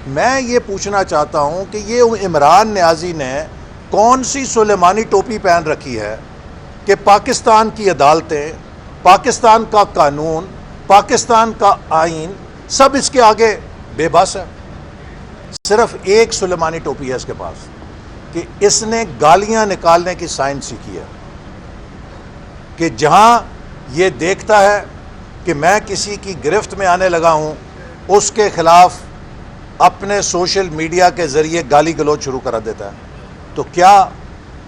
میں یہ پوچھنا چاہتا ہوں کہ یہ عمران نیازی نے کون سی سلیمانی ٹوپی پہن رکھی ہے کہ پاکستان کی عدالتیں، پاکستان کا قانون، پاکستان کا آئین سب اس کے آگے بے بس ہے۔ صرف ایک سلیمانی ٹوپی ہے اس کے پاس کہ اس نے گالیاں نکالنے کی سائنس سیکھی ہے، کہ جہاں یہ دیکھتا ہے کہ میں کسی کی گرفت میں آنے لگا ہوں، اس کے خلاف اپنے سوشل میڈیا کے ذریعے گالی گلوچ شروع کر دیتا ہے۔ تو کیا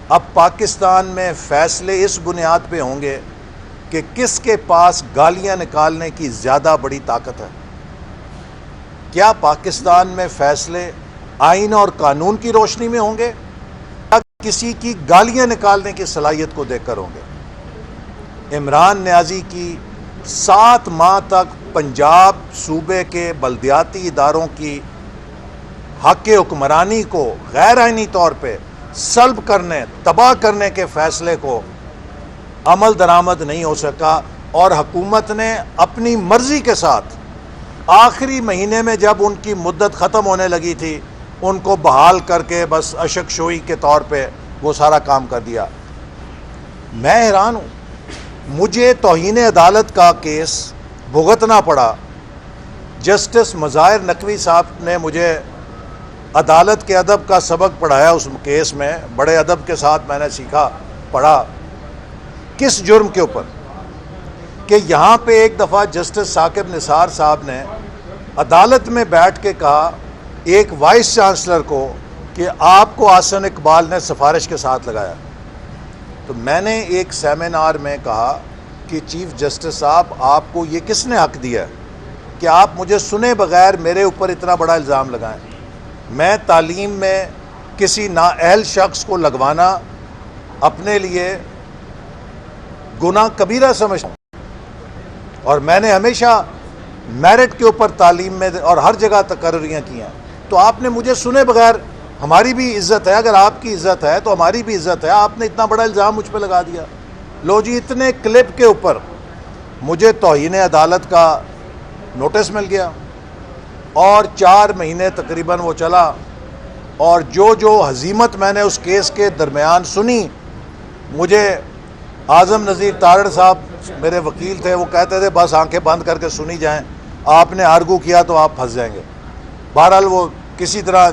اب پاکستان میں فیصلے اس بنیاد پہ ہوں گے کہ کس کے پاس گالیاں نکالنے کی زیادہ بڑی طاقت ہے؟ کیا پاکستان میں فیصلے آئین اور قانون کی روشنی میں ہوں گے یا کسی کی گالیاں نکالنے کی صلاحیت کو دیکھ کر ہوں گے؟ عمران نیازی کی 7 ماہ تک پنجاب صوبے کے بلدیاتی اداروں کی حق حکمرانی کو غیر آئینی طور پہ سلب کرنے، تباہ کرنے کے فیصلے کو عمل درآمد نہیں ہو سکا، اور حکومت نے اپنی مرضی کے ساتھ آخری مہینے میں جب ان کی مدت ختم ہونے لگی تھی ان کو بحال کر کے بس اشک شوئی کے طور پہ وہ سارا کام کر دیا۔ میں حیران ہوں، مجھے توہین عدالت کا کیس بھگتنا پڑا۔ جسٹس مظاہر نقوی صاحب نے مجھے عدالت کے ادب کا سبق پڑھایا، اس کیس میں بڑے ادب کے ساتھ میں نے سیکھا، پڑھا۔ کس جرم کے اوپر؟ کہ یہاں پہ ایک دفعہ جسٹس ثاقب نثار صاحب نے عدالت میں بیٹھ کے کہا ایک وائس چانسلر کو کہ آپ کو احسن اقبال نے سفارش کے ساتھ لگایا۔ تو میں نے ایک سیمینار میں کہا کہ چیف جسٹس صاحب، آپ کو یہ کس نے حق دیا ہے کہ آپ مجھے سنے بغیر میرے اوپر اتنا بڑا الزام لگائیں؟ میں تعلیم میں کسی نااہل شخص کو لگوانا اپنے لیے گناہ کبیرہ سمجھتا ہوں، اور میں نے ہمیشہ میرٹ کے اوپر تعلیم میں اور ہر جگہ تقرریاں کی ہیں۔ تو آپ نے مجھے سنے بغیر، ہماری بھی عزت ہے، اگر آپ کی عزت ہے تو ہماری بھی عزت ہے، آپ نے اتنا بڑا الزام مجھ پہ لگا دیا۔ لو جی، اتنے کلپ کے اوپر مجھے توہین عدالت کا نوٹس مل گیا، اور 4 مہینے تقریباً وہ چلا، اور جو ہزیمت میں نے اس کیس کے درمیان سنی، مجھے اعظم نذیر تارڑ صاحب میرے وکیل تھے، وہ کہتے تھے بس آنکھیں بند کر کے سنی جائیں، آپ نے آرگو کیا تو آپ پھنس جائیں گے۔ بہرحال وہ کسی طرح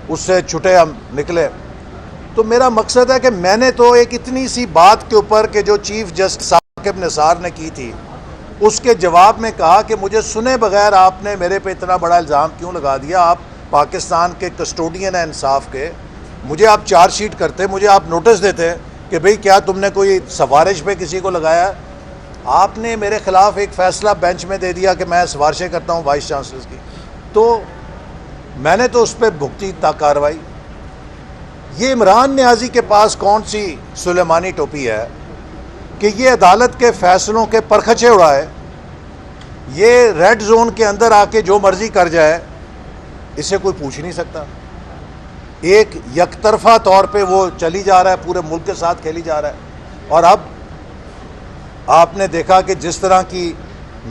اس سے چھٹے ہم نکلے۔ تو میرا مقصد ہے کہ میں نے تو ایک اتنی سی بات کے اوپر کہ جو چیف جسٹس ثاقب نثار نے کی تھی، اس کے جواب میں کہا کہ مجھے سنے بغیر آپ نے میرے پہ اتنا بڑا الزام کیوں لگا دیا؟ آپ پاکستان کے کسٹوڈین ہیں انصاف کے، مجھے آپ چارج شیٹ کرتے، مجھے آپ نوٹس دیتے کہ بھئی کیا تم نے کوئی سفارش پہ کسی کو لگایا؟ آپ نے میرے خلاف ایک فیصلہ بینچ میں دے دیا کہ میں سفارشیں کرتا ہوں وائس چانسلرز کی، تو میں نے تو اس پہ بھگتی کارروائی۔ یہ عمران نیازی کے پاس کون سی سلیمانی ٹوپی ہے کہ یہ عدالت کے فیصلوں کے پرکھچے اڑائے، یہ ریڈ زون کے اندر آ کے جو مرضی کر جائے، اسے کوئی پوچھ نہیں سکتا۔ ایک یک طرفہ طور پہ وہ چلی جا رہا ہے، پورے ملک کے ساتھ کھیلی جا رہا ہے۔ اور اب آپ نے دیکھا کہ جس طرح کی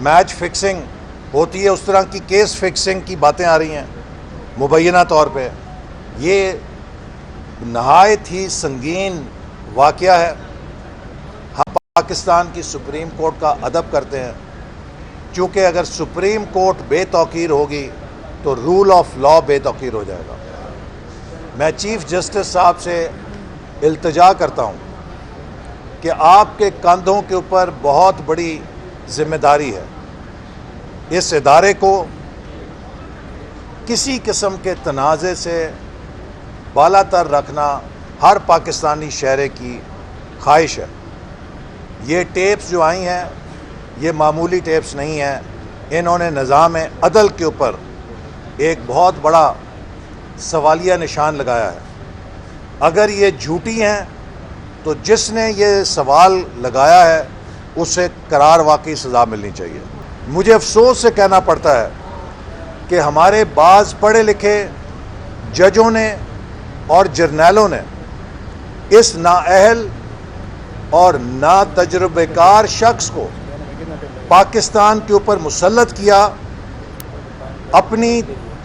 میچ فکسنگ ہوتی ہے، اس طرح کی کیس فکسنگ کی باتیں آ رہی ہیں مبینہ طور پہ۔ یہ نہایت ہی سنگین واقعہ ہے۔ ہم پاکستان کی سپریم کورٹ کا ادب کرتے ہیں، چونکہ اگر سپریم کورٹ بے توقیر ہوگی تو رول آف لا بے توقیر ہو جائے گا۔ میں چیف جسٹس صاحب سے التجا کرتا ہوں کہ آپ کے کندھوں کے اوپر بہت بڑی ذمہ داری ہے، اس ادارے کو کسی قسم کے تنازع سے بالا تر رکھنا ہر پاکستانی شہری کی خواہش ہے۔ یہ ٹیپس جو آئی ہیں یہ معمولی ٹیپس نہیں ہیں، انہوں نے نظام عدل کے اوپر ایک بہت بڑا سوالیہ نشان لگایا ہے۔ اگر یہ جھوٹی ہیں تو جس نے یہ سوال لگایا ہے اسے قرار واقعی سزا ملنی چاہیے۔ مجھے افسوس سے کہنا پڑتا ہے کہ ہمارے بعض پڑھے لکھے ججوں نے اور جرنیلوں نے اس نااہل اور ناتجربہ کار شخص کو پاکستان کے اوپر مسلط کیا، اپنی